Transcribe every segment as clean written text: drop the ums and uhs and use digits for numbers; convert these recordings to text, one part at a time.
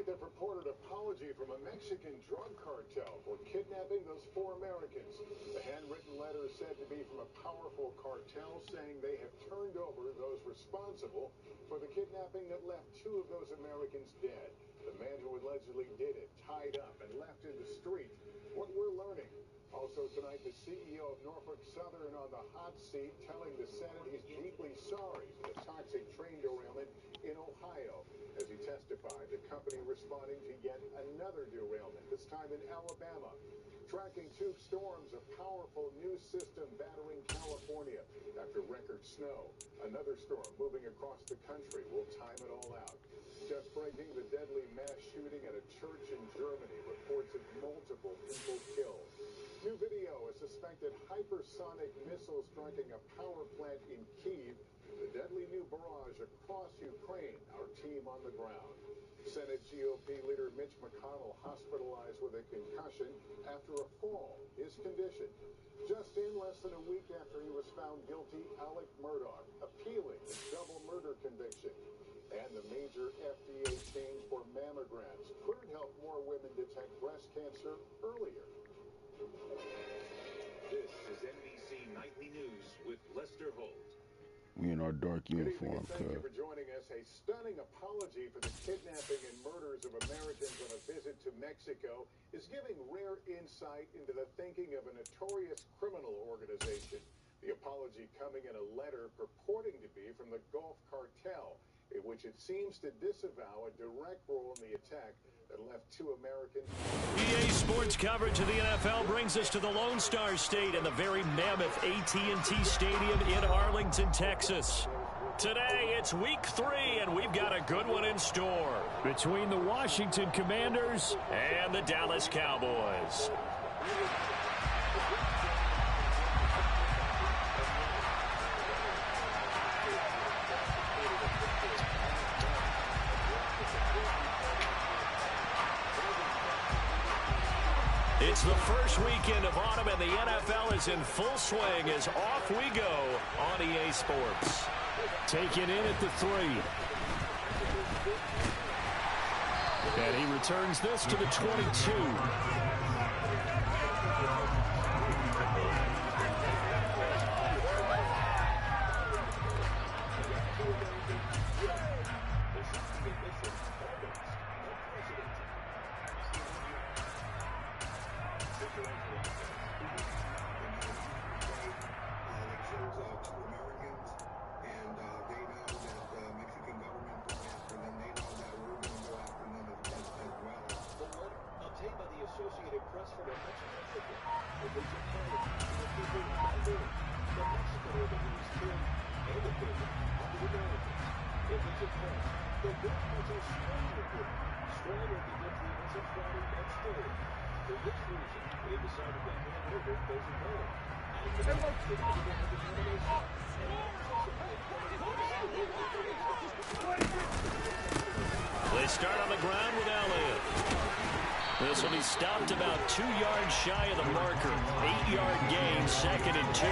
tonight, the purported apology from a Mexican drug cartel for kidnapping those 4 Americans. The handwritten letter is said to be from a powerful cartel saying they have turned over those responsible for the kidnapping that left 2 of those Americans dead. The man who allegedly did it, tied up and left in the street. What we're learning. Also tonight, the CEO of Norfolk Southern on the hot seat telling the Senate he's deeply sorry for the toxic train derailment in Ohio. As he testified, the company responding to yet another derailment, this time in Alabama. Tracking 2 storms, a powerful new system battering California after record snow. Another storm moving across the country. We'll time it all out. Just breaking, the deadly mass shooting at a church in Germany. Reports of multiple people killed. New video, a suspected hypersonic missile striking a power plant in Kyiv. The deadly new barrage across Ukraine. Our team on the ground. Senate GOP leader Mitch McConnell hospitalized with a concussion after a fall. His condition. Just in less than a week after he was found guilty, Alec Murdaugh appealing his double murder conviction. And the major FDA change for mammograms could help more women detect breast cancer earlier. This is NBC Nightly News with Lester Holt. We in our dark uniform, Thank you for joining us. A stunning apology for the kidnapping and murders of Americans on a visit to Mexico is giving rare insight into the thinking of a notorious criminal organization. The apology coming in a letter purporting to be from the Gulf Cartel, in which it seems to disavow a direct role in the attack that left 2 Americans. EA Sports coverage of the NFL brings us to the Lone Star State and the very mammoth AT&T Stadium in Arlington, Texas. Today, it's week 3, and we've got a good one in store between the Washington Commanders and the Dallas Cowboys. It's the first weekend of autumn, and the NFL is in full swing as off we go on EA Sports. Taken in at the 3. And he returns this to the 22. They start on the ground with Elliott. This will be stopped about 2 yards shy of the marker. 8-yard gain, 2nd and 2.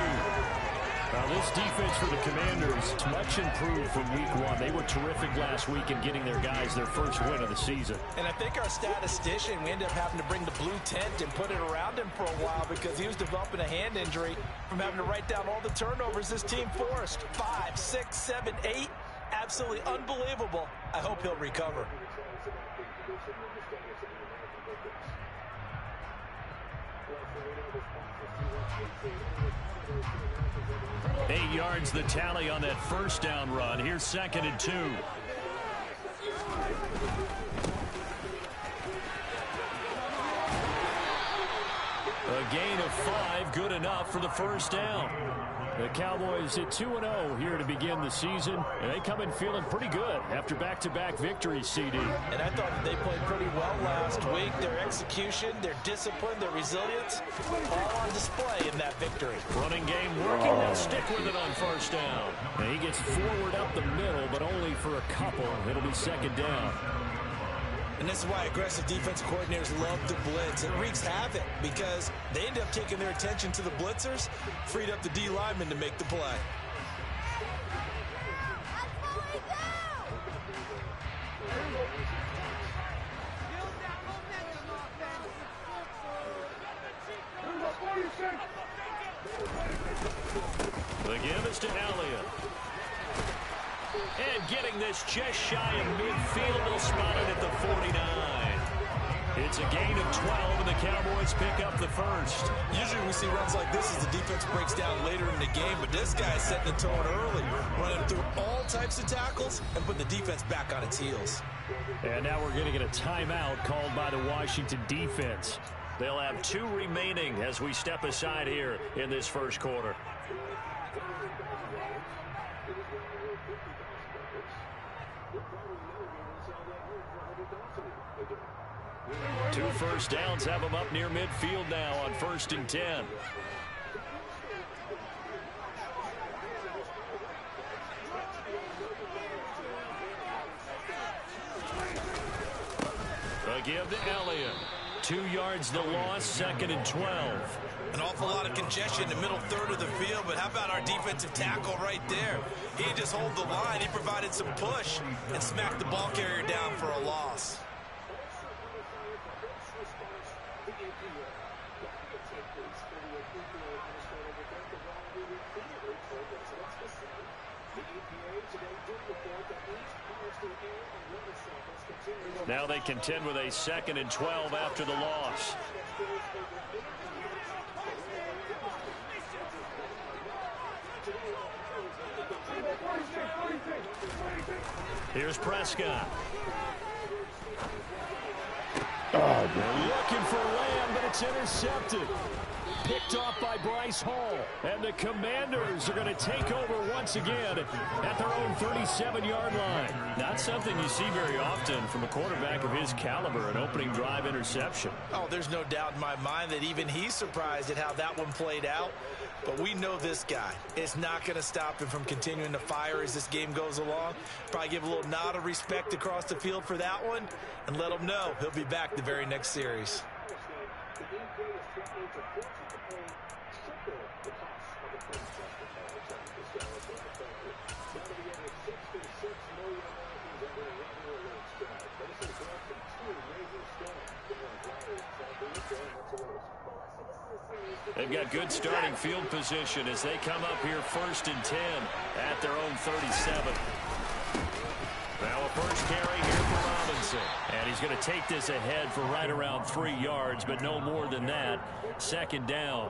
Now this defense for the Commanders is much improved from week 1. They were terrific last week in getting their guys their first win of the season. And I think our statistician, we ended up having to bring the blue tent and put it around him for a while because he was developing a hand injury from having to write down all the turnovers this team forced. 5, 6, 7, 8. Absolutely unbelievable. I hope he'll recover. 8 yards the tally on that first down run. Here's 2nd and 2. A gain of 5, good enough for the first down. The Cowboys at 2-0 here to begin the season, and they come in feeling pretty good after back-to-back victories, CD. And I thought that they played pretty well last week. Their execution, their discipline, their resilience, all on display in that victory. Running game working. They'll stick with it on first down. And he gets forward up the middle, but only for a couple. It'll be 2nd down. And this is why aggressive defensive coordinators love to blitz. It wreaks havoc because they end up taking their attention to the blitzers, freed up the D linemen to make the play. getting this just shy of midfield. They'll spot it at the 49. It's a gain of 12, and the Cowboys pick up the first. Usually we see runs like this as the defense breaks down later in the game, but this guy is setting the tone early, running through all types of tackles and putting the defense back on its heels. And now we're going to get a timeout called by the Washington defense. They'll have 2 remaining as we step aside here in this first quarter. Two first downs have them up near midfield now on 1st and 10. A give to Elliott. 2 yards the loss, 2nd and 12. An awful lot of congestion in the middle third of the field, but how about our defensive tackle right there? He didn't just hold the line, he provided some push and smacked the ball carrier down for a loss. Now they contend with a 2nd and 12 after the loss. Here's Prescott. They're looking for Lamb, but it's intercepted. Picked off by Bryce Hall. And the Commanders are going to take over once again at their own 37-yard line. Not something you see very often from a quarterback of his caliber, an opening drive interception. Oh, there's no doubt in my mind that even he's surprised at how that one played out. But we know this guy is not going to stop him from continuing to fire as this game goes along. Probably give a little nod of respect across the field for that one and let him know he'll be back the very next series. They've got good starting field position as they come up here 1st and 10 at their own 37. Now a first carry here for Robinson. And he's going to take this ahead for right around 3 yards, but no more than that. 2nd down.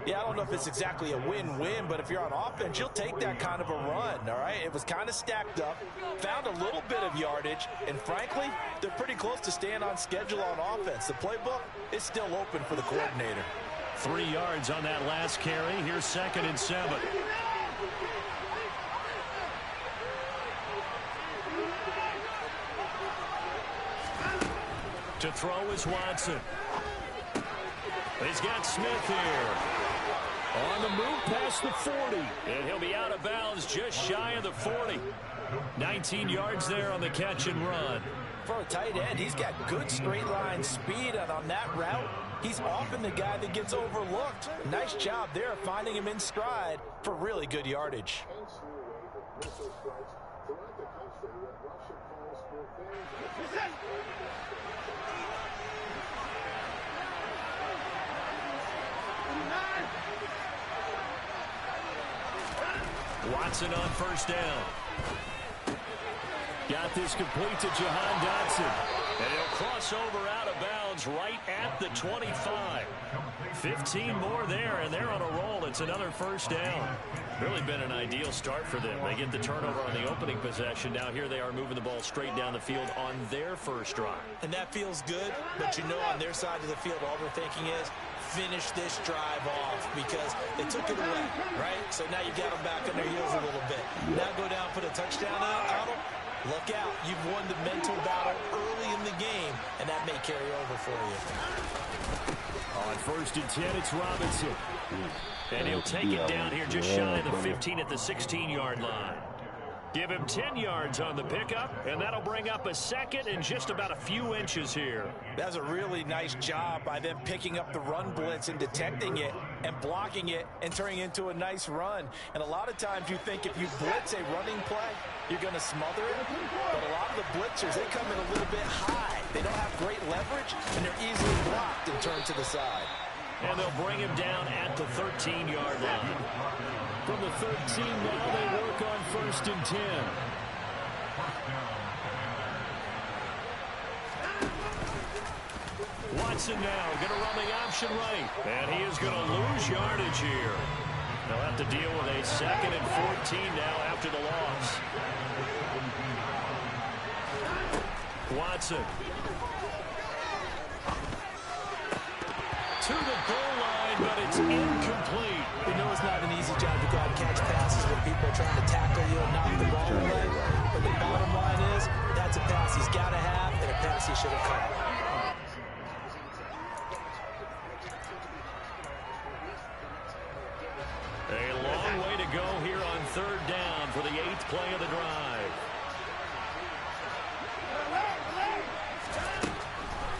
Yeah, I don't know if it's exactly a win-win, but if you're on offense, you'll take that kind of a run, all right? It was kind of stacked up, found a little bit of yardage, and frankly, they're pretty close to staying on schedule on offense. The playbook is still open for the coordinator. 3 yards on that last carry. Here's 2nd and 7. To throw is Watson. He's got Smith here. On the move past the 40. And he'll be out of bounds just shy of the 40. 19 yards there on the catch and run. For a tight end, he's got good straight line speed, and on that route, he's often the guy that gets overlooked. Nice job there finding him in stride for really good yardage. Watson on first down. Got this complete to Jahan Dotson. And he'll cross over out of bounds right at the 25. 15 more there, and they're on a roll. It's another first down. Really been an ideal start for them. They get the turnover on the opening possession. Now here they are moving the ball straight down the field on their first drive. And that feels good, but you know on their side of the field, all they're thinking is, finish this drive off because they took it away, right? So now you got them back on their heels a little bit. Now go down, put a touchdown on them. Look out. You've won the mental battle early in the game, and that may carry over for you. On 1st and 10, it's Robinson. And he'll take it down here just shy of the 15 at the 16-yard line. Give him 10 yards on the pickup, and that'll bring up a 2nd and just about a few inches here. That's a really nice job by them picking up the run blitz and detecting it and blocking it and turning it into a nice run. And a lot of times you think if you blitz a running play, you're going to smother it. But a lot of the blitzers, they come in a little bit high. They don't have great leverage, and they're easily blocked and turned to the side. And they'll bring him down at the 13-yard line. From the 13 now, they work on 1st and 10. Watson now going to run the option right. And he is going to lose yardage here. They'll have to deal with a 2nd and 14 now after the loss. Watson. To the goal line, but it's incomplete. You know it's not an easy job to go out and catch passes when people are trying to tackle you and knock the ball away. But the bottom line is, that's a pass he's got to have and a pass he should have caught. A long way to go here on 3rd down for the 8th play of the drive.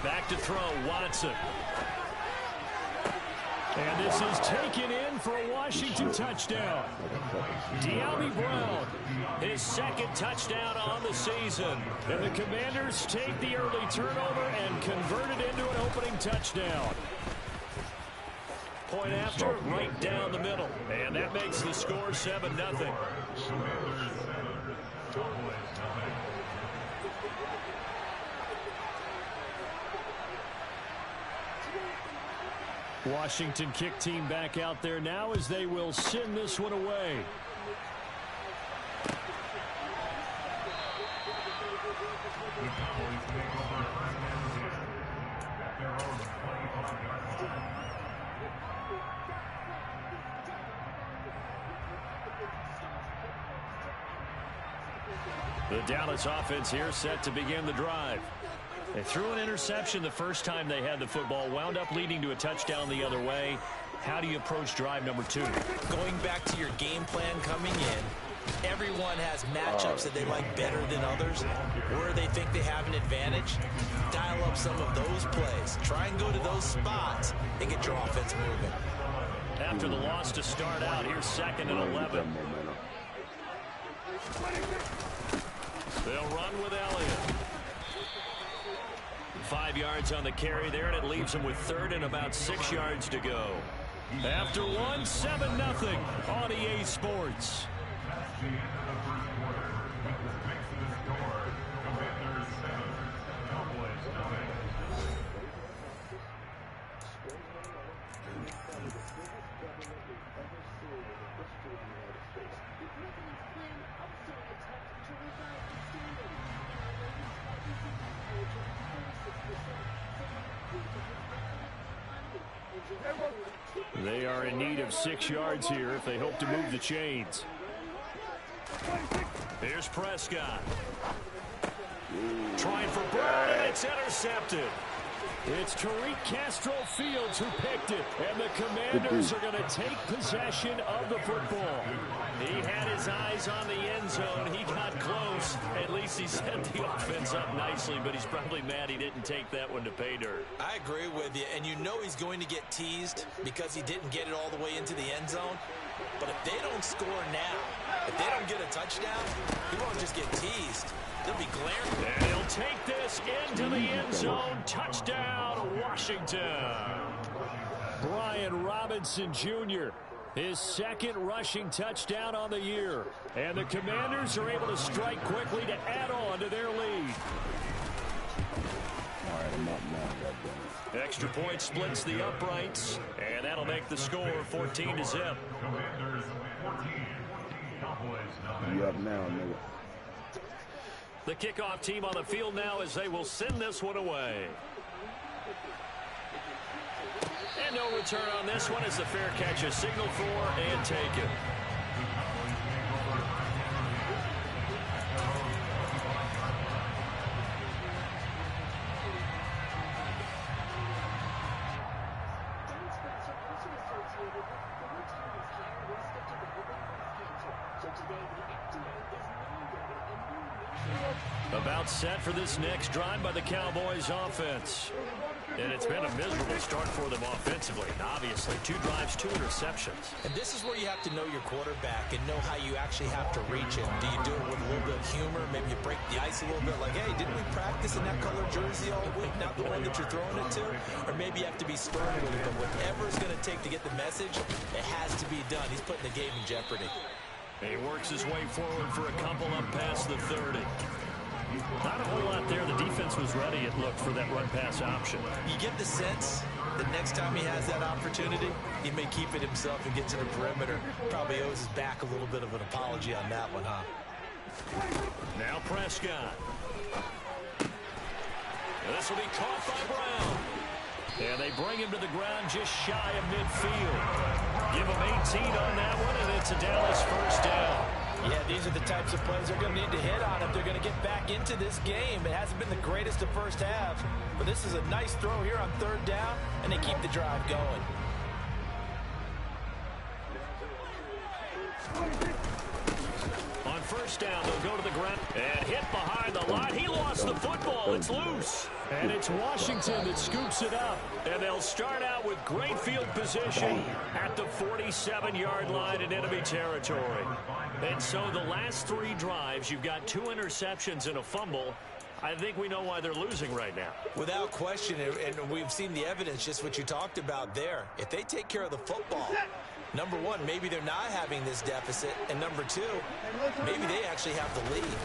Back to throw, Watson. And this is taken in for a Washington touchdown. De'Ami Brown, his 2nd touchdown on the season. And the Commanders take the early turnover and convert it into an opening touchdown. Point after, right down the middle. And that makes the score 7-0. Washington kick team back out there now as they will send this one away. The Dallas offense here set to begin the drive. They threw an interception the first time they had the football, wound up leading to a touchdown the other way. How do you approach drive number 2? Going back to your game plan coming in, everyone has matchups that they like better than others. Where they think they have an advantage, dial up some of those plays. Try and go to those spots and get your offense moving. After the loss to start out, here's 2nd and 11. They'll run with Elliott. 5 yards on the carry there, and it leaves them with 3rd and about 6 yards to go. After 1, 7-0 on EA Sports. They are in need of 6 yards here if they hope to move the chains. Here's Prescott. Trying for Brown, and it's intercepted. It's Tariq Castro-Fields who picked it, and the Commanders are going to take possession of the football. He had his eyes on the end zone. He got close. At least he set the offense up nicely, but he's probably mad he didn't take that one to pay dirt. I agree with you, and you know he's going to get teased because he didn't get it all the way into the end zone. But if they don't score now, if they don't get a touchdown, he won't just get teased. They'll be glaring. And he'll take this into the end zone. Touchdown, Washington. Brian Robinson Jr., his 2nd rushing touchdown on the year. And the Commanders are able to strike quickly to add on to their lead. Extra point splits the uprights, and that'll make the score 14-0. You up now, nigga. The kickoff team on the field now as they will send this one away. And no return on this one as the fair catch is signaled for and taken. About set for this next drive by the Cowboys offense. And it's been a miserable start for them offensively. Obviously, 2 drives, 2 interceptions. And this is where you have to know your quarterback and know how you actually have to reach him. Do you do it with a little bit of humor? Maybe you break the ice a little bit like, hey, didn't we practice in that color jersey all week? Not the one that you're throwing it to? Or maybe you have to be stern with it. But whatever it's going to take to get the message, it has to be done. He's putting the game in jeopardy. He works his way forward for a couple up past the 30. Not a whole lot there. The defense was ready, it looked, for that run-pass option. You get the sense that next time he has that opportunity, he may keep it himself and get to the perimeter. Probably owes his back a little bit of an apology on that one, huh? Now Prescott. This will be caught by Brown. And they bring him to the ground just shy of midfield. Give him 18 on that one, and it's a Dallas first down. Yeah, these are the types of plays they're going to need to hit on if they're going to get back into this game. It hasn't been the greatest of first halves, but this is a nice throw here on third down, and they keep the drive going. On first down, they'll go to the ground and hit behind the line. He lost the football. It's loose. And it's Washington that scoops it up. And they'll start out with great field position at the 47-yard line in enemy territory. And so the last three drives, you've got 2 interceptions and a fumble. I think we know why they're losing right now. Without question, and we've seen the evidence, just what you talked about there. If they take care of the football, number one, maybe they're not having this deficit. And number two, maybe they actually have the lead.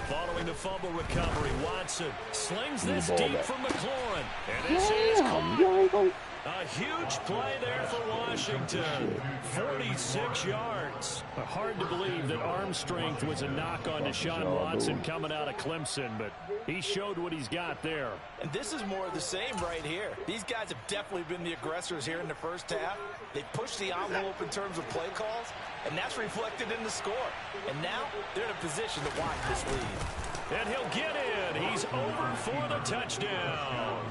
Following the fumble recovery, Watson slings this deep from McLaurin. And this is caught. A huge play there for Washington. 46 yards. Hard to believe that arm strength was a knock on Deshaun Watson coming out of Clemson, but he showed what he's got there. And this is more of the same right here. These guys have definitely been the aggressors here in the first half. They pushed the envelope in terms of play calls, and that's reflected in the score. And now they're in a position to watch this lead. And he'll get in. He's over for the touchdown.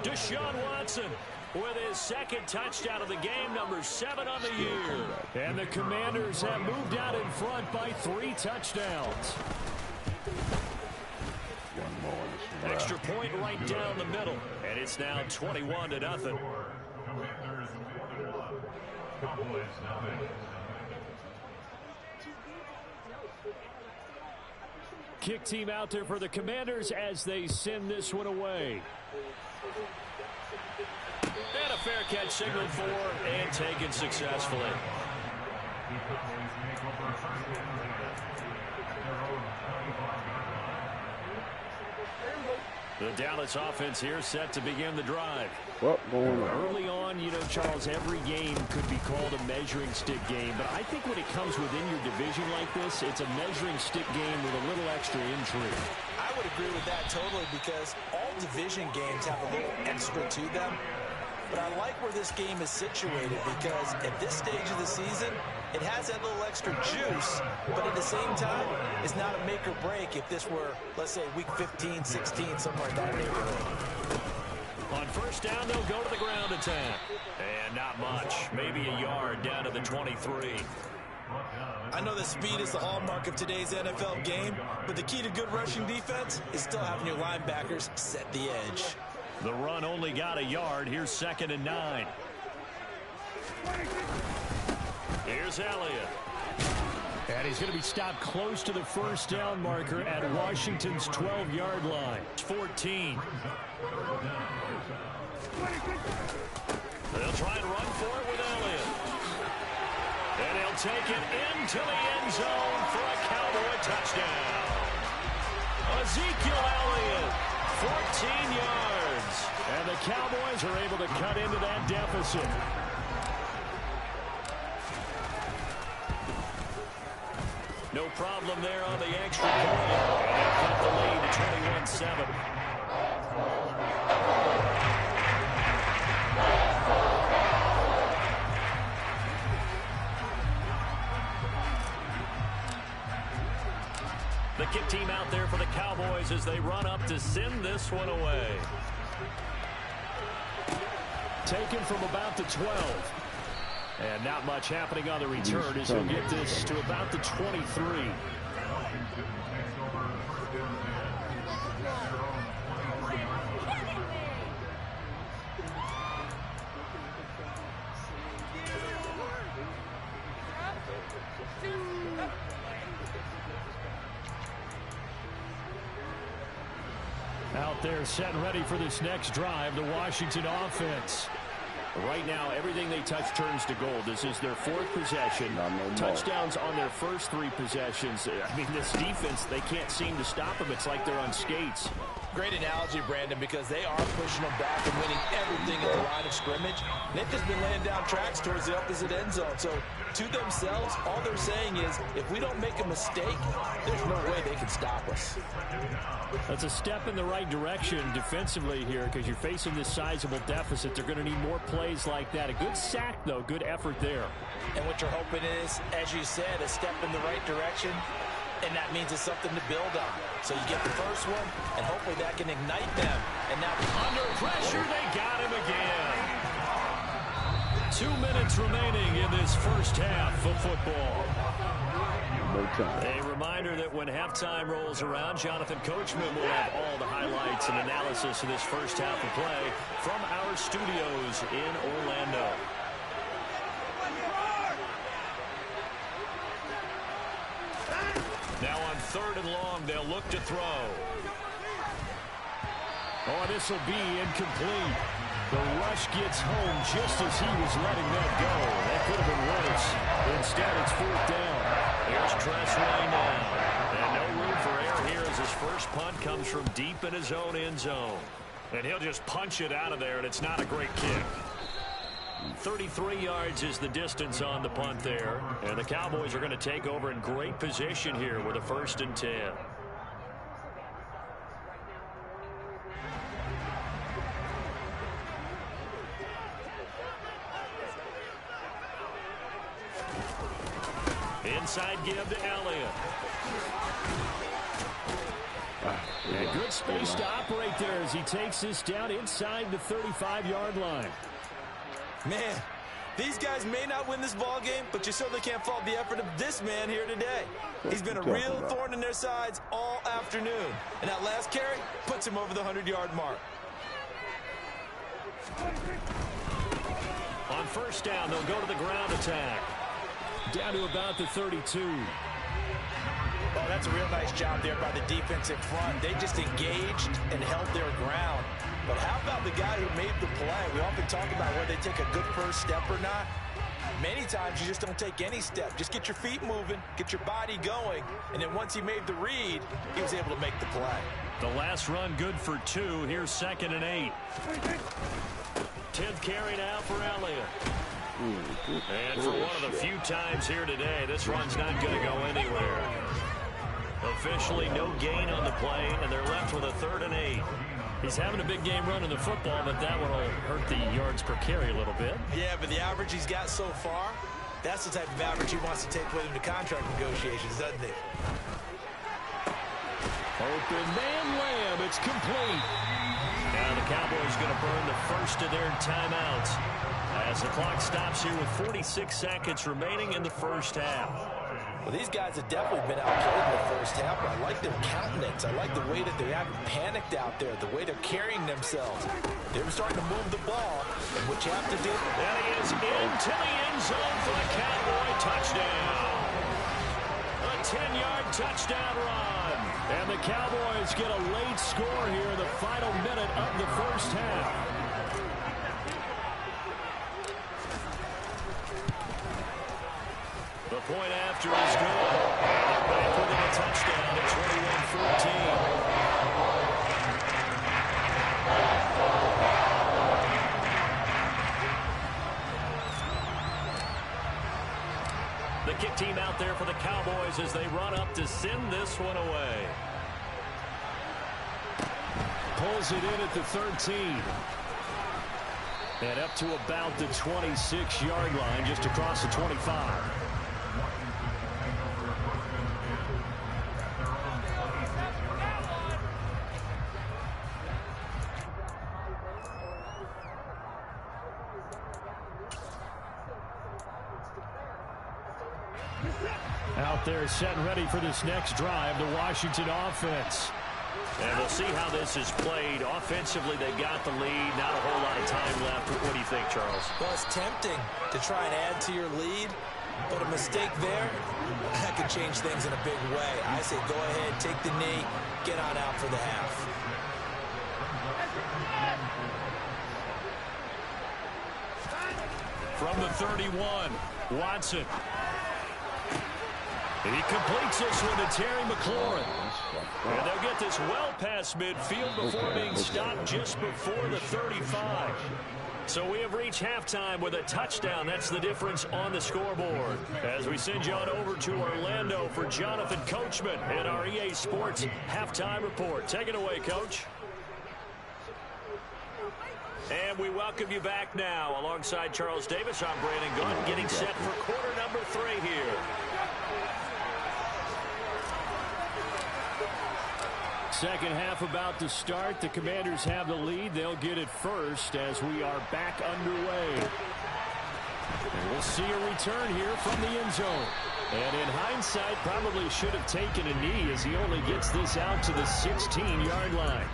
Deshaun Watson with his second touchdown of the game, number 7 on the year. And the Commanders have moved out in front by 3 touchdowns. Extra point right down the middle. And it's now 21-0. Kick team out there for the Commanders as they send this one away. And a fair catch signaled for and taken successfully. The Dallas offense here set to begin the drive. Early on, you know, Charles, every game could be called a measuring stick game, but I think when it comes within your division like this, it's a measuring stick game with a little extra intrigue. I would agree with that totally, because all division games have a little extra to them. But I like where this game is situated, because at this stage of the season, it has that little extra juice, but at the same time, it's not a make or break if this were, let's say, week 15, 16, somewhere in that neighborhood. On first down, they'll go to the ground attack. And not much, maybe a yard down to the 23. I know that speed is the hallmark of today's NFL game, but the key to good rushing defense is still having your linebackers set the edge. The run only got a yard. Here's 2nd and 9. Here's Elliott. And he's going to be stopped close to the first down marker at Washington's 12-yard line. It's 14. They'll try and run for it with Elliott. And he'll take it into the end zone for a Cowboy touchdown. Ezekiel Elliott, 14 yards. And the Cowboys are able to cut into that deficit. No problem there on the extra point. And they cut the lead to 21-7. The kick team out there for the Cowboys as they run up to send this one away. Taken from about the 12. And not much happening on the return as he'll get this to about the 23. Out there set and ready for this next drive, the Washington offense. Right now, everything they touch turns to gold. This is their 4th possession. Touchdowns on their first 3 possessions. I mean, this defense, they can't seem to stop them. It's like they're on skates. Great analogy, Brandon, because they are pushing them back and winning everything at the line of scrimmage. They've just been laying down tracks towards the opposite end zone. So, to themselves, all they're saying is, if we don't make a mistake, there's no way they can stop us. That's a step in the right direction defensively here because you're facing this sizable deficit. They're going to need more plays like that. A good sack, though. Good effort there. And what you're hoping is, as you said, a step in the right direction. And that means it's something to build on. So you get the first one, and hopefully that can ignite them. And now under pressure, they got him again. 2 minutes remaining in this first half of football. A reminder that when halftime rolls around, Jonathan Coachman will have all the highlights and analysis of this first half of play from our studios in Orlando. Now on 3rd and long, they'll look to throw. Oh, this will be incomplete. The rush gets home just as he was letting that go. That could have been worse. Instead, it's 4th down. Here's Tressway now. And no room for error here as his first punt comes from deep in his own end zone. And he'll just punch it out of there, and it's not a great kick. 33 yards is the distance on the punt there. And the Cowboys are going to take over in great position here with a 1st and 10. Inside give to Elliott. And good space to operate there as he takes this down inside the 35-yard line. Man, these guys may not win this ball game, but you certainly can't fault the effort of this man here today. He's been a real thorn in their sides all afternoon. And that last carry puts him over the 100-yard mark. On 1st down, they'll go to the ground attack. Down to about the 32. Oh, that's a real nice job there by the defensive front. They just engaged and held their ground. But how about the guy who made the play? We often talk about whether they take a good first step or not. Many times you just don't take any step. Just get your feet moving, get your body going, and then once he made the read, he was able to make the play. The last run good for 2. Here's 2nd and 8. 10th carry now for Elliott. And for one of the few times here today, this run's not going to go anywhere. Officially no gain on the play, and they're left with a 3rd and 8. He's having a big game running the football, but that one will hurt the yards per carry a little bit. Yeah, but the average he's got so far, that's the type of average he wants to take with him to contract negotiations, doesn't he? Open man Lamb, it's complete. Now the Cowboys going to burn the first of their timeouts as the clock stops here with 46 seconds remaining in the first half. Well, these guys have definitely been outplayed in the first half, but I like their countenance. I like the way that they haven't panicked out there, the way they're carrying themselves. They were starting to move the ball, and what you have to do... And he is into the end zone for a Cowboy touchdown. A 10-yard touchdown run. And the Cowboys get a late score here in the final minute of the first half. The point after is good. They're back within a touchdown at 21-14. The kick team out there for the Cowboys as they run up to send this one away. Pulls it in at the 13. And up to about the 26-yard line, just across the 25. Out there set and ready for this next drive, the Washington offense. And we'll see how this is played. Offensively, they got the lead. Not a whole lot of time left. What do you think, Charles? Well, it's tempting to try and add to your lead, but a mistake there, that could change things in a big way. I say go ahead, take the knee, get on out for the half. from the 31. Watson. He completes this one to Terry McLaurin. And they'll get this well past midfield before being stopped just before the 35. So we have reached halftime with a touchdown. That's the difference on the scoreboard. As we send you on over to Orlando for Jonathan Coachman in our EA Sports halftime report. Take it away, Coach. And we welcome you back now. Alongside Charles Davis, I'm Brandon Gunn, getting set for quarter number 3 here. Second half about to start. The Commanders have the lead. They'll get it first as we are back underway. And we'll see a return here from the end zone. And in hindsight, probably should have taken a knee as he only gets this out to the 16-yard line.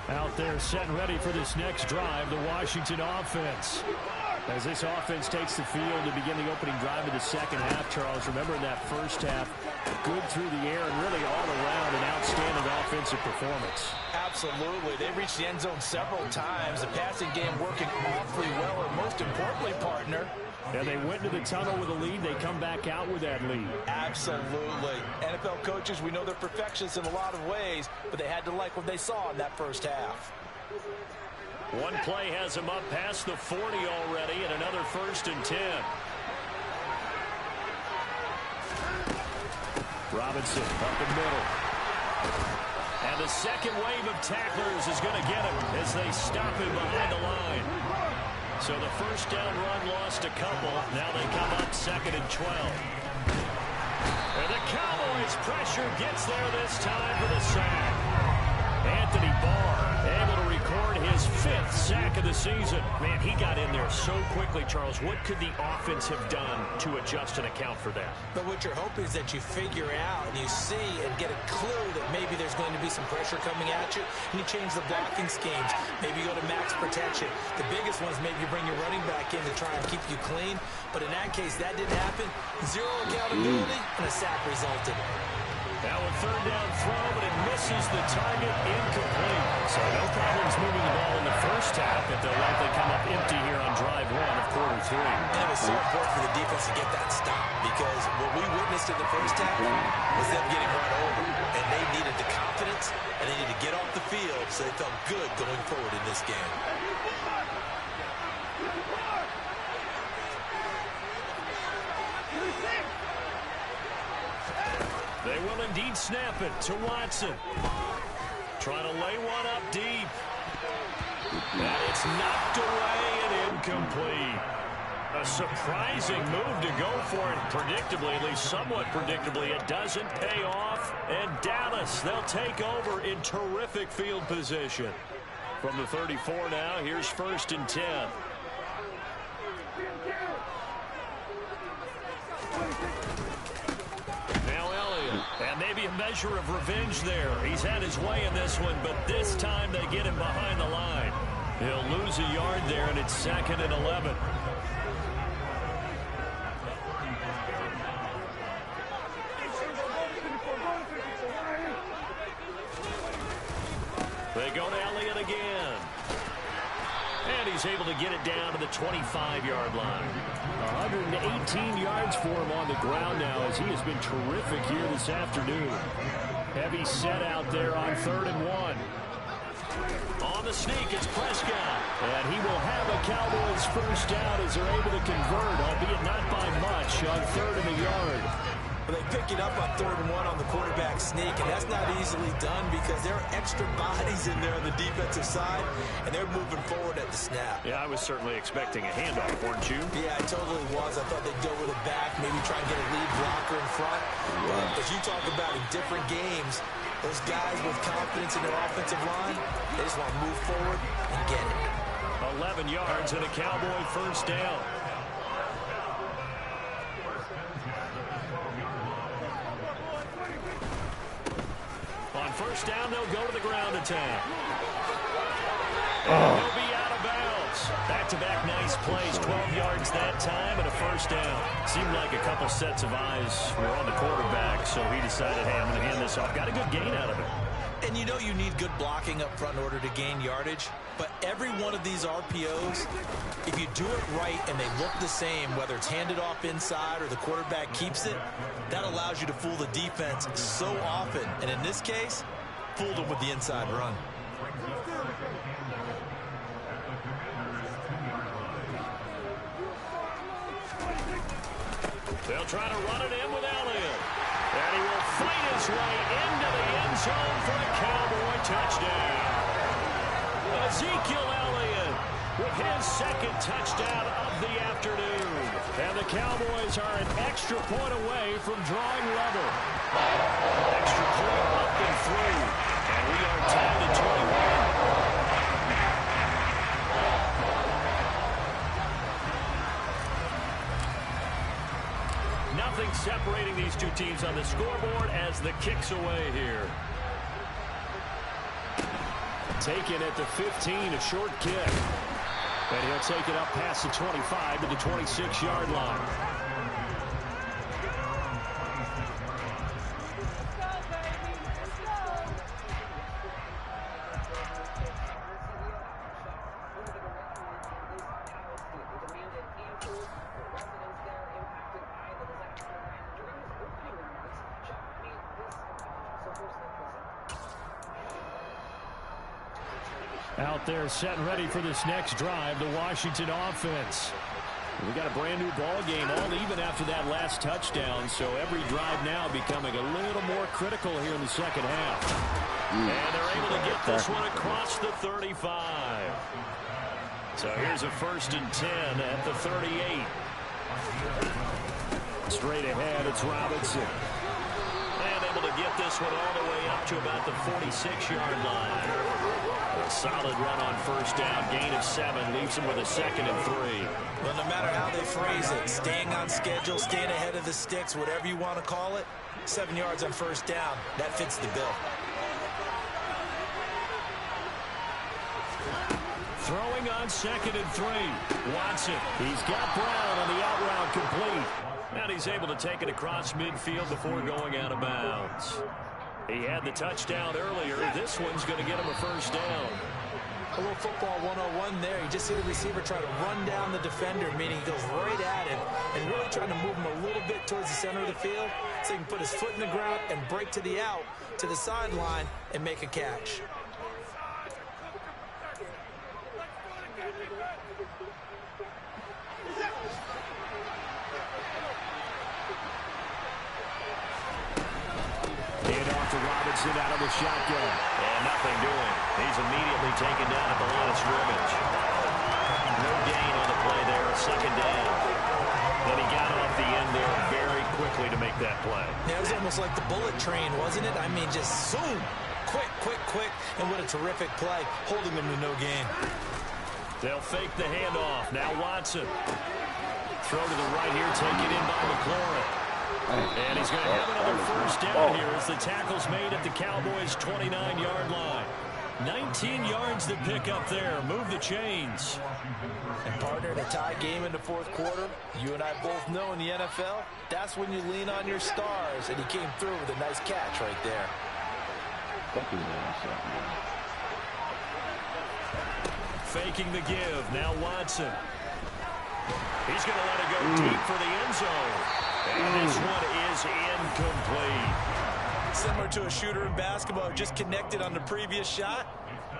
Out there set and ready for this next drive, the Washington offense. As this offense takes the field to begin the opening drive of the second half, Charles, remember in that first half, good through the air and really all around an outstanding offensive performance. Absolutely. They reached the end zone several times. The passing game working awfully well, and most importantly, partner, and they went to the tunnel with a lead. They come back out with that lead. Absolutely. NFL coaches, we know they're perfectionists in a lot of ways, but they had to like what they saw in that first half. One play has them up past the 40 already, and another 1st and 10. Robinson up the middle. And the second wave of tacklers is going to get him as they stop him behind the line. So the first down run lost a couple. Now they come up 2nd and 12. And the Cowboys pressure gets there this time for the sack. Anthony Barr able to record his 5th sack of the season. Man, he got in there so quickly, Charles. What could the offense have done to adjust and account for that? But what you're hoping is that you figure out and you see and get a clue that maybe there's going to be some pressure coming at you, and you change the blocking schemes. Maybe you go to max protection. The biggest one's maybe you bring your running back in to try and keep you clean. But in that case, that didn't happen. 0 accountability, and a sack resulted. Now a 3rd down throw, but it misses the target, incomplete. So no problems moving the ball in the first half, but they'll likely come up empty here on drive 1 of quarter 3. And it was so important for the defense to get that stop, because what we witnessed in the first half was them getting run over. And they needed the confidence, and they needed to get off the field so they felt good going forward in this game. They will indeed snap it to Watson. Trying to lay one up deep. And it's knocked away and incomplete. A surprising move to go for it. Predictably, at least somewhat predictably, it doesn't pay off. And Dallas, they'll take over in terrific field position. From the 34 now, here's 1st and 10. And maybe a measure of revenge there. He's had his way in this one, but this time they get him behind the line. He'll lose a yard there, and it's 2nd and 11. They go to Elliott again. And he's able to get it down to the 25-yard line. 118 yards for him on the ground now as he has been terrific here this afternoon. Heavy set out there on 3rd and 1. On the sneak, it's Prescott. And he will have a Cowboys first down as they're able to convert, albeit not by much, on 3rd and a yard. They pick it up on 3rd and 1 on the quarterback sneak, and that's not easily done because there are extra bodies in there on the defensive side, and they're moving forward at the snap. Yeah, I was certainly expecting a handoff, weren't you? Yeah, I totally was. I thought they'd go with a back, maybe try and get a lead blocker in front. But as you talk about in different games, those guys with confidence in their offensive line, they just want to move forward and get it. 11 yards and a Cowboy first down. On first down, they'll go to the ground attack. And they'll be out of bounds. Back-to-back nice plays, 12 yards that time and a first down. Seemed like a couple sets of eyes were on the quarterback, so he decided, hey, I'm going to hand this off. Got a good gain out of it. And you know you need good blocking up front in order to gain yardage, but every one of these RPOs, if you do it right and they look the same, whether it's handed off inside or the quarterback keeps it, that allows you to fool the defense so often. And in this case, fooled them with the inside run. They'll try to run it in with Elliott. And he will fight his way into the end zone for a Cowboy touchdown. Ezekiel Elliott with his second touchdown of the afternoon. And the Cowboys are an extra point away from drawing level. Extra point up and through. And we are tied at 21. Nothing separating these two teams on the scoreboard as the kick's away here. Taken at the 15, a short kick. And he'll take it up past the 25 to the 26-yard line. Out there set and ready for this next drive, the Washington offense. We got a brand new ball game, all even after that last touchdown, so every drive now becoming a little more critical here in the second half. And they're able to get this one across the 35. So here's a 1st and 10 at the 38. Straight ahead, it's Robinson. And able to get this one all the way up to about the 46-yard line. A solid run on 1st down, gain of 7, leaves him with a 2nd and 3. Well, no matter how they phrase it, staying on schedule, staying ahead of the sticks, whatever you want to call it, 7 yards on 1st down, that fits the bill. Throwing on 2nd and 3. Watson, he's got Brown on the out route complete. And he's able to take it across midfield before going out of bounds. He had the touchdown earlier. This one's going to get him a 1st down. A little football 101 there. You just see the receiver try to run down the defender, meaning he goes right at him and really trying to move him a little bit towards the center of the field so he can put his foot in the ground and break to the out, to the sideline, and make a catch. Robinson out of the shotgun. And nothing doing. He's immediately taken down at the line of scrimmage. No gain on the play there. 2nd down. Then he got off the end there very quickly to make that play. Yeah, it was almost like the bullet train, wasn't it? I mean, just zoom. Quick, quick, quick. And what a terrific play, holding him to no gain. They'll fake the handoff. Now Watson. Throw to the right here, taken in by McLaurin. And he's going to have another 1st down here as the tackle's made at the Cowboys' 29-yard line. 19 yards to pick up there. Move the chains. And partner, in a tie game in the 4th quarter, you and I both know in the NFL, that's when you lean on your stars. And he came through with a nice catch right there. Faking the give. Now Watson. He's going to let it go deep for the end zone. And this one is incomplete. Similar to a shooter in basketball who just connected on the previous shot.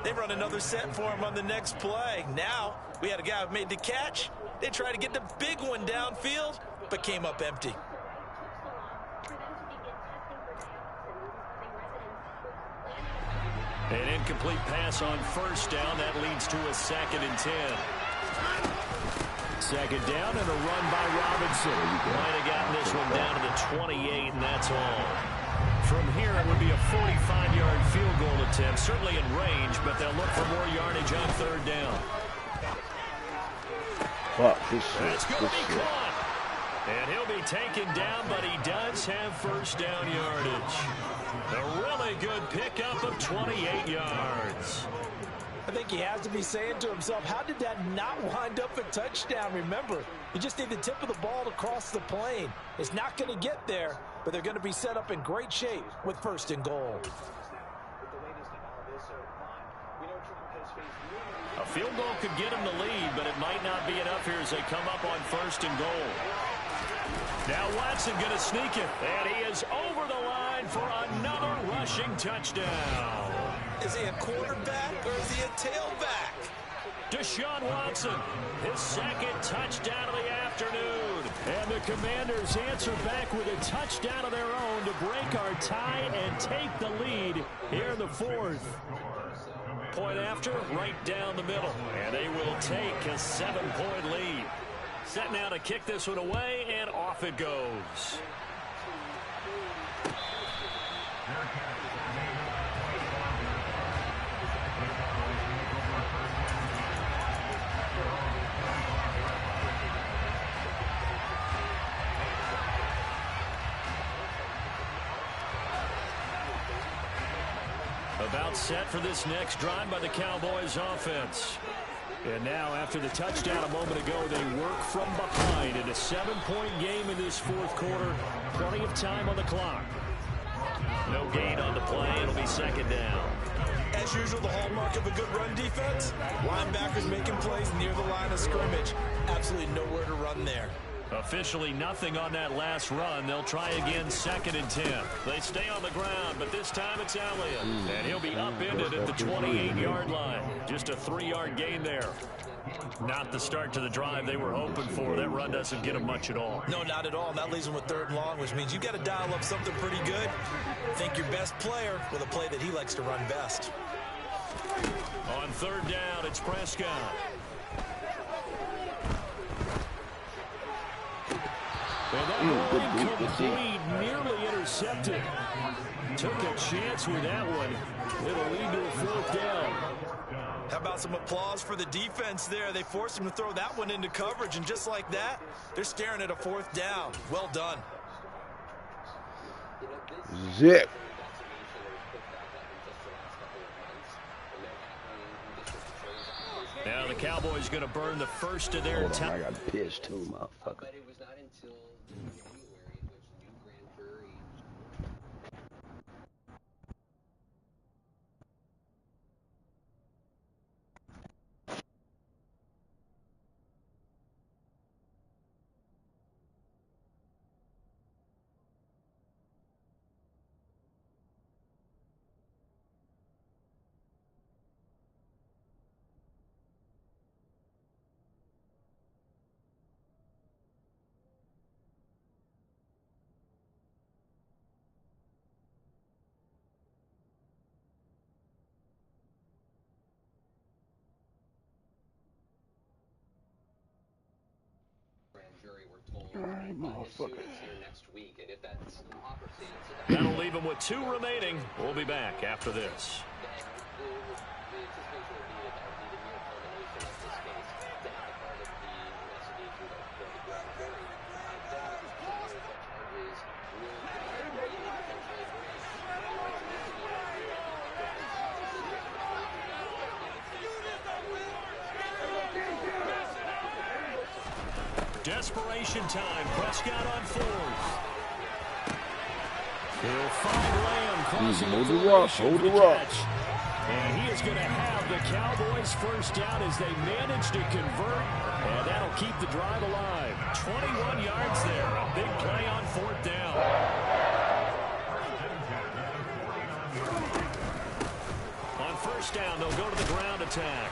They run another set for him on the next play. Now, we had a guy who made the catch. They tried to get the big one downfield, but came up empty. An incomplete pass on 1st down. That leads to a 2nd and 10. 2nd down and a run by Robinson. Might have gotten this one down to the 28, and that's all. From here, it would be a 45-yard field goal attempt, certainly in range, but they'll look for more yardage on 3rd down. Fuck, this That's shit. going to be caught. And he'll be taken down, but he does have 1st down yardage. A really good pickup of 28 yards. I think he has to be saying to himself, how did that not wind up a touchdown? Remember, you just need the tip of the ball to cross the plane. It's not going to get there, but they're going to be set up in great shape with 1st and goal. A field goal could get him the lead, but it might not be enough here as they come up on 1st and goal. Now Watson going to sneak it, and he is over the line for another rushing touchdown. Is he a quarterback or is he a tailback? Deshaun Watson, his 2nd touchdown of the afternoon. And the Commanders answer back with a touchdown of their own to break our tie and take the lead here in the 4th. Point after, right down the middle. And they will take a 7-point lead. Set now to kick this one away, and off it goes. About set for this next drive by the Cowboys offense. And now, after the touchdown a moment ago, they work from behind in a 7-point game in this 4th quarter. Plenty of time on the clock. No gain on the play. It'll be 2nd down. As usual, the hallmark of a good run defense, linebackers making plays near the line of scrimmage. Absolutely nowhere to run there. Officially nothing on that last run. They'll try again 2nd and 10. They stay on the ground, but this time it's Elliott. And he'll be upended at the 28-yard line. Just a 3-yard gain there. Not the start to the drive they were hoping for. That run doesn't get them much at all. No, not at all. And that leaves them with 3rd and long, which means you've got to dial up something pretty good. Think your best player with a play that he likes to run best. On 3rd down, it's Prescott. And that ball incomplete, nearly intercepted. Took a chance with that one. It'll lead to a 4th down. How about some applause for the defense there? They forced him to throw that one into coverage, and just like that, they're staring at a 4th down. Well done. Zip. Now the Cowboys going to burn the first of their time. I got pissed too, motherfucker. But it was not until January in which new grand jury. Jury were told motherfucker. here next week, and if that's an opportunity, That'll leave them with 2 remaining. We'll be back after this. the anticipation would be that that would be the near culmination of this case, to have a part of the investigation go before the grand jury. Then the charges will potentially Desperation time. Prescott on 4th. He'll find Lamb crossing Hold the the rock, formation hold for the rock. catch. And he is going to have the Cowboys first down as they manage to convert. And that'll keep the drive alive. 21 yards there. A big play on 4th down. On 1st down, they'll go to the ground attack.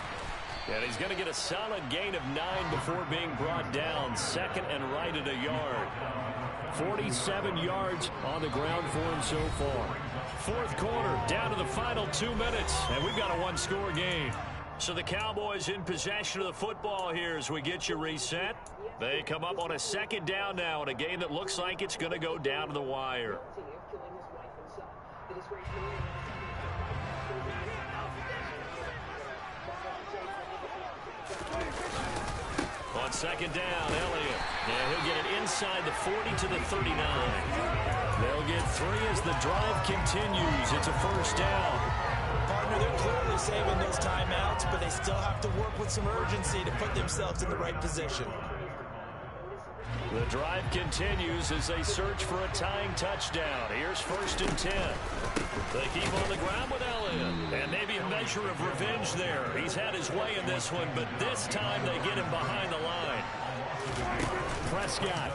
And he's going to get a solid gain of 9 before being brought down. 2nd and right at a yard. 47 yards on the ground for him so far. 4th quarter, down to the final 2 minutes. And we've got a 1-score game. So the Cowboys in possession of the football here as we get you reset. They come up on a 2nd down now in a game that looks like it's going to go down to the wire. On 2nd down, Elliott. Yeah, he'll get it inside the 40 to the 39. They'll get 3 as the drive continues. It's a 1st down. Pardon Gardner, they're clearly saving those timeouts, but they still have to work with some urgency to put themselves in the right position. The drive continues as they search for a tying touchdown. Here's 1st and 10. They keep on the ground with Elliott. And maybe a measure of revenge there. He's had his way in this one, but this time they get him behind the line. Prescott.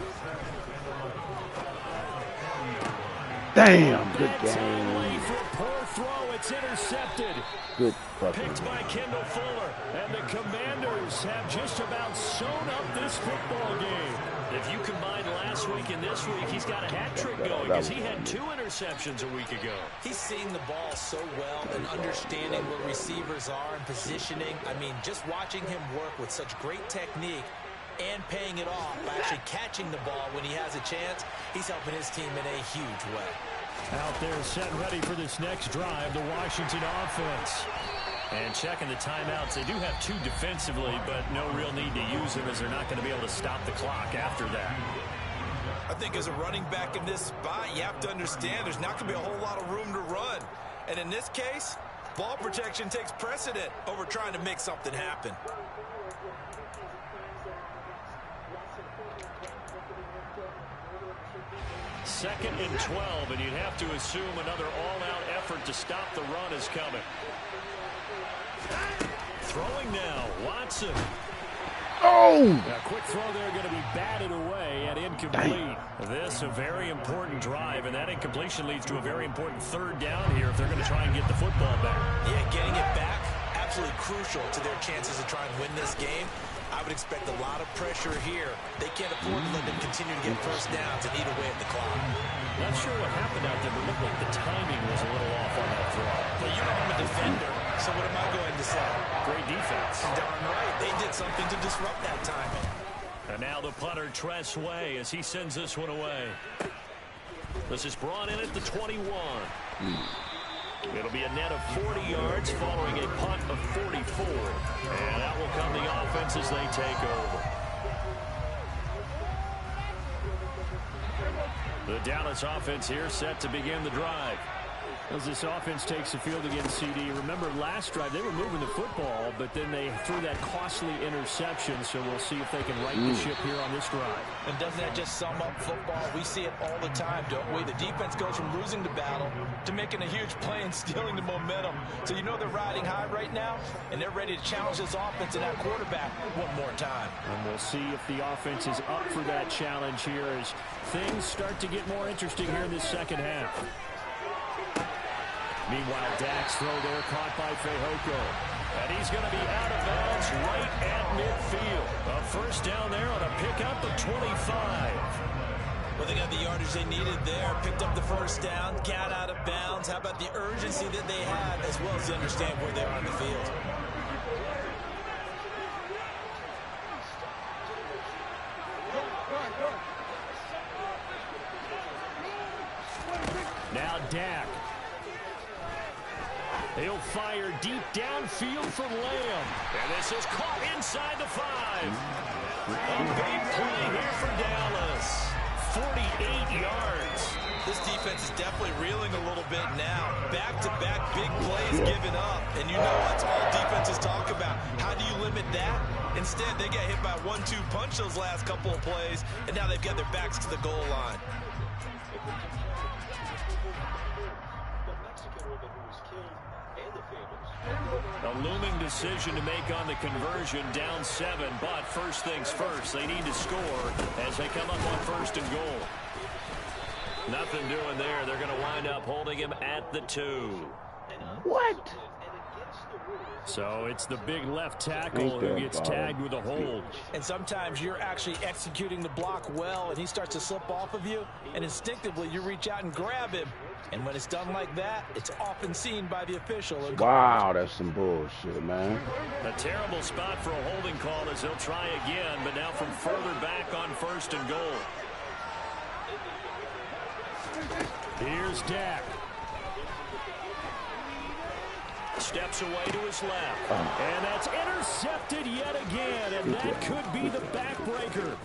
Damn, good That's game. late for a poor throw. It's intercepted. Good fucking Picked by Kendall Fuller. And the Commanders have just about sewn up this football game. If you combine last week and this week, he's got a hat trick going because he had 2 interceptions a week ago. He's seeing the ball so well and understanding what receivers are and positioning. I mean, just watching him work with such great technique and paying it off by actually catching the ball when he has a chance, he's helping his team in a huge way. Out there set ready for this next drive, the Washington offense. And checking the timeouts, they do have 2 defensively, but no real need to use them as they're not going to be able to stop the clock after that. I think as a running back in this spot, you have to understand there's not going to be a whole lot of room to run. And in this case, ball protection takes precedent over trying to make something happen. Second and 12, and you'd have to assume another all-out effort to stop the run is coming. Throwing now, Watson. Oh! A quick throw there going to be batted away and incomplete. This a very important drive, and that incompletion leads to a very important 3rd down here if they're going to try and get the football back. Yeah, getting it back, absolutely crucial to their chances of trying to win this game. I would expect a lot of pressure here. They can't afford to let them continue to get 1st downs and eat away at the clock. Not sure what happened out there, but it looked like the timing was a little off on that throw. Well, you know I'm a defender, so what am I going to say? Great defense. Darn right. They did something to disrupt that timing. And now the punter, Tress Way, as he sends this one away. This is brought in at the 21. It'll be a net of 40 yards following a punt of 44. And out will come the offense as they take over. The Dallas offense here set to begin the drive. As this offense takes the field against CD, remember last drive they were moving the football, but then they threw that costly interception, so we'll see if they can right the ship here on this drive. And doesn't that just sum up football? We see it all the time, don't we? The defense goes from losing the battle to making a huge play and stealing the momentum. So you know they're riding high right now, and they're ready to challenge this offense and that quarterback one more time. And we'll see if the offense is up for that challenge here as things start to get more interesting here in this second half. Meanwhile, Dak's throw there caught by Fehoko. And he's going to be out of bounds right at midfield. A 1st down there on a pickup of 25. Well, they got the yardage they needed there. Picked up the 1st down, got out of bounds. How about the urgency that they have as well as they understand where they are on the field? Now Dak. He'll fire deep downfield from Lamb. And this is caught inside the 5. A big play here for Dallas. 48 yards. This defense is definitely reeling a little bit now. Back-to-back big plays given up. And you know that's all defenses talk about. How do you limit that? Instead, they got hit by a 1-2 punch those last couple of plays, and now they've got their backs to the goal line. A looming decision to make on the conversion, down 7, but first things first, they need to score as they come up on 1st and goal. Nothing doing there. They're going to wind up holding him at the 2. What? So it's the big left tackle who gets tagged with a hold. And sometimes you're actually executing the block well, and he starts to slip off of you, and instinctively you reach out and grab him. And when it's done like that, it's often seen by the official. Wow, that's some bullshit, man. A terrible spot for a holding call as he'll try again, but now from further back on 1st and goal. Here's Dak. Steps away to his left. And that's intercepted yet again, and that could be the backbreaker.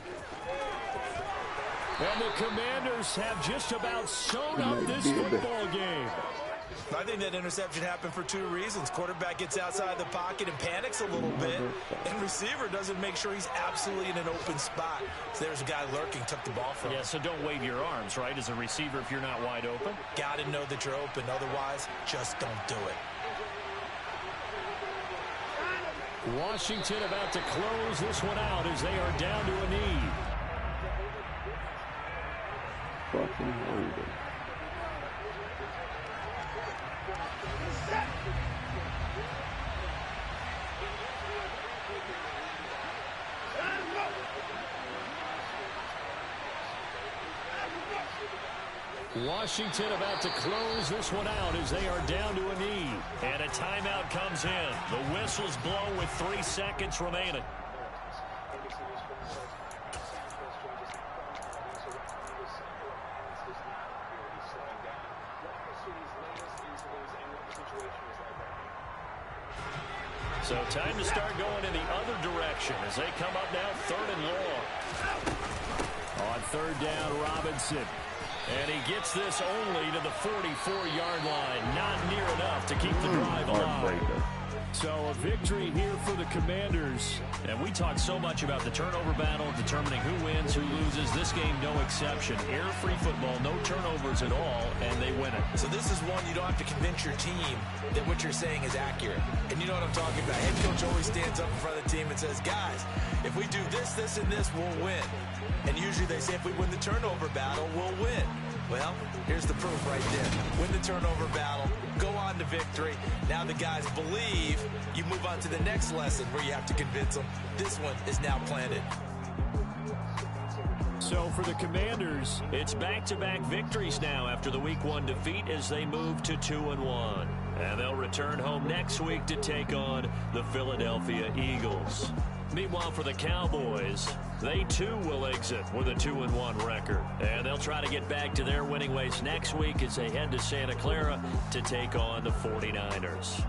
And the Commanders have just about sewn up this football game. I I think that interception happened for two reasons. Quarterback gets outside the pocket and panics a little bit, and receiver doesn't make sure he's absolutely in an open spot. So there's a guy lurking, took the ball from him. Yeah, so don't wave your arms, right, as a receiver if you're not wide open. Got to know that you're open. Otherwise, just don't do it. Washington about to close this one out as they are down to a knee. Fucking hungry. Washington about to close this one out as they are down to a knee. And a timeout comes in. The whistles blow with 3 seconds remaining. So time to start going in the other direction as they come up now 3rd and long. On 3rd down, Robinson. And he gets this only to the 44-yard line. Not near enough to keep the drive alive. So a victory here for the Commanders. And we talk so much about the turnover battle, determining who wins, who loses. This game, no exception. Error-free football, no turnovers at all, and they win it. So this is one you don't have to convince your team that what you're saying is accurate. And you know what I'm talking about. Head coach always stands up in front of the team and says, guys, if we do this, this, and this, we'll win. And usually they say if we win the turnover battle, we'll win. Well, here's the proof right there. Win the turnover battle, go on to victory. Now the guys believe. You move on to the next lesson where you have to convince them. This one is now planted. So for the Commanders, it's back-to-back victories now after the Week 1 defeat as they move to 2-1. And they'll return home next week to take on the Philadelphia Eagles. Meanwhile, for the Cowboys, they too will exit with a 2-1 record. And they'll try to get back to their winning ways next week as they head to Santa Clara to take on the 49ers.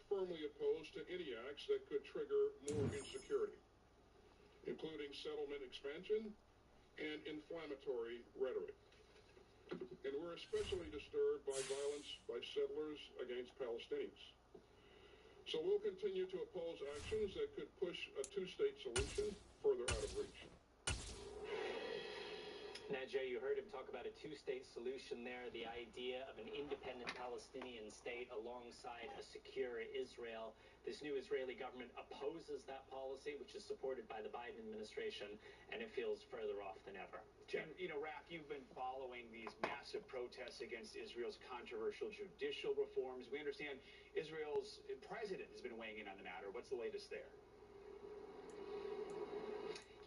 Firmly opposed to any acts that could trigger more insecurity, including settlement expansion and inflammatory rhetoric. And we're especially disturbed by violence by settlers against Palestinians. So we'll continue to oppose actions that could push a two-state solution further out of reach. Now, Joe, you heard him talk about a two-state solution there, the idea of an independent Palestinian state alongside a secure Israel. This new Israeli government opposes that policy, which is supported by the Biden administration, and it feels further off than ever. Jim, you know, Raph, you've been following these massive protests against Israel's controversial judicial reforms. We understand Israel's president has been weighing in on the matter. What's the latest there?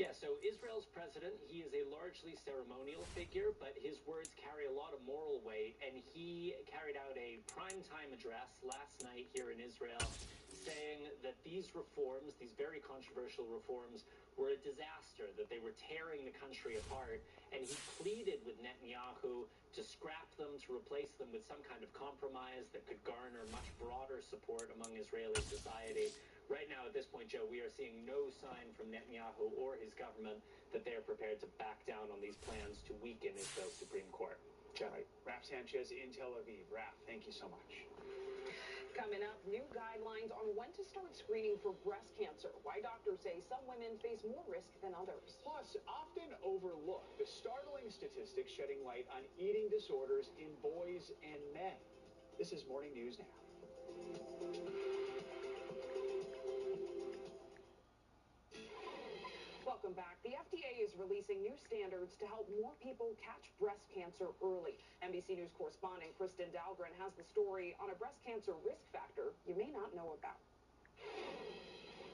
Yeah, so Israel's president, he is a largely ceremonial figure, but his words carry a lot of moral weight, and he carried out a primetime address last night here in Israel saying that these reforms, these very controversial reforms, were a disaster, that they were tearing the country apart, and he pleaded with Netanyahu to scrap them, to replace them with some kind of compromise that could garner much broader support among Israeli society. Right now, at this point, Joe, we are seeing no sign from Netanyahu or his government that they are prepared to back down on these plans to weaken Israel's Supreme Court. Joe, Raph Sanchez in Tel Aviv. Raph, thank you so much. Coming up, new guidelines on when to start screening for breast cancer. Why doctors say some women face more risk than others. Plus, often overlooked, the startling statistics shedding light on eating disorders in boys and men. This is Morning News Now. Welcome back. The FDA is releasing new standards to help more people catch breast cancer early. NBC News correspondent Kristen Dahlgren has the story on a breast cancer risk factor you may not know about.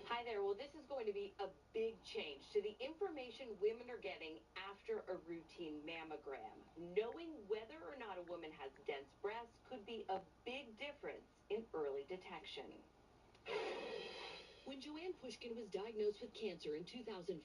Hi there. Well, this is going to be a big change to the information women are getting after a routine mammogram. Knowing whether or not a woman has dense breasts could be a big difference in early detection. When Joanne Pushkin was diagnosed with cancer in 2005,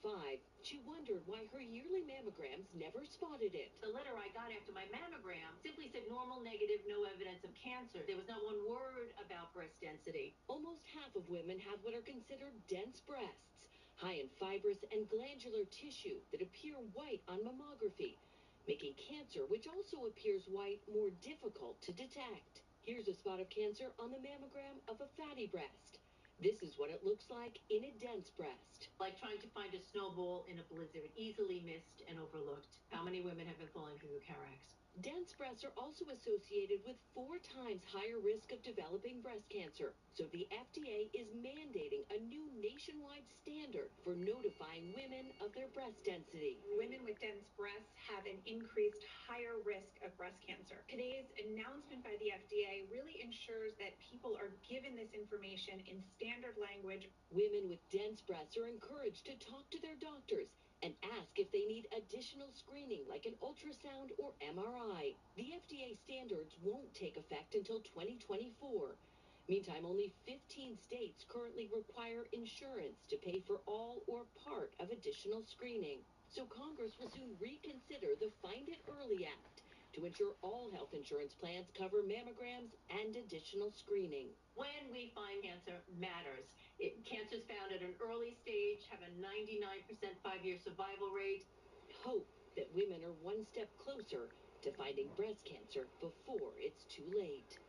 she wondered why her yearly mammograms never spotted it. The letter I got after my mammogram simply said normal, negative, no evidence of cancer. There was not one word about breast density. Almost half of women have what are considered dense breasts, high in fibrous and glandular tissue that appear white on mammography, making cancer, which also appears white, more difficult to detect. Here's a spot of cancer on the mammogram of a fatty breast. This is what it looks like in a dense breast. Like trying to find a snowball in a blizzard, easily missed and overlooked. How many women have been falling through the cracks? Dense breasts are also associated with 4 times higher risk of developing breast cancer. So the FDA is mandating a new nationwide standard for notifying women of their breast density. Women with dense breasts have an increased higher risk of breast cancer. Today's announcement by the FDA really ensures that people are given this information in standard language. Women with dense breasts are encouraged to talk to their doctors and ask if they need additional screening like an ultrasound or MRI. The FDA standards won't take effect until 2024. Meantime, only 15 states currently require insurance to pay for all or part of additional screening. So Congress will soon reconsider the Find It Early Act to ensure all health insurance plans cover mammograms and additional screening. When we find cancer matters. Cancers found at an early stage have a 99% 5-year survival rate. Hope that women are one step closer to finding breast cancer before it's too late.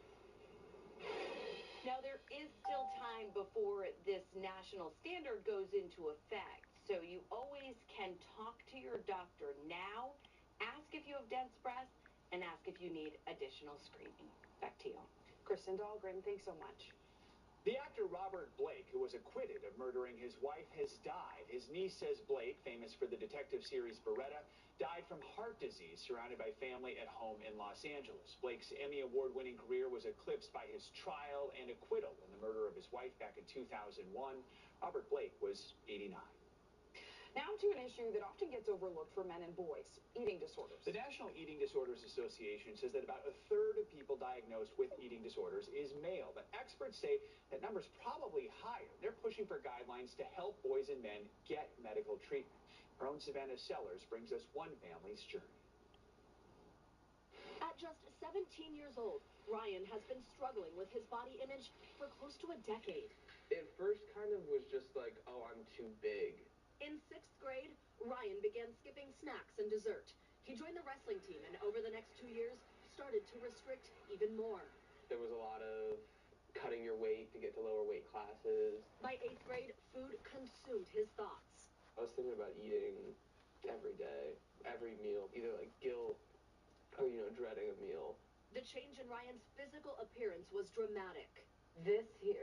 Now, there is still time before this national standard goes into effect, so you always can talk to your doctor now, ask if you have dense breasts, and ask if you need additional screening. Back to you. Kristen Dahlgren, thanks so much. The actor Robert Blake, who was acquitted of murdering his wife, has died. His niece says Blake, famous for the detective series Beretta, died from heart disease surrounded by family at home in Los Angeles. Blake's Emmy Award-winning career was eclipsed by his trial and acquittal in the murder of his wife back in 2001. Robert Blake was 89. Now to an issue that often gets overlooked for men and boys, eating disorders. The National Eating Disorders Association says that about a third of people diagnosed with eating disorders is male, but experts say that number's probably higher. They're pushing for guidelines to help boys and men get medical treatment. Our own Savannah Sellers brings us one family's journey. At just 17 years old, Ryan has been struggling with his body image for close to a decade. It first kind of was just like, oh, I'm too big. In 6th grade, Ryan began skipping snacks and dessert. He joined the wrestling team and over the next 2 years started to restrict even more. There was a lot of cutting your weight to get to lower weight classes. By 8th grade, food consumed his thoughts. I was thinking about eating every day, every meal, either like guilt or, dreading a meal. The change in Ryan's physical appearance was dramatic. This here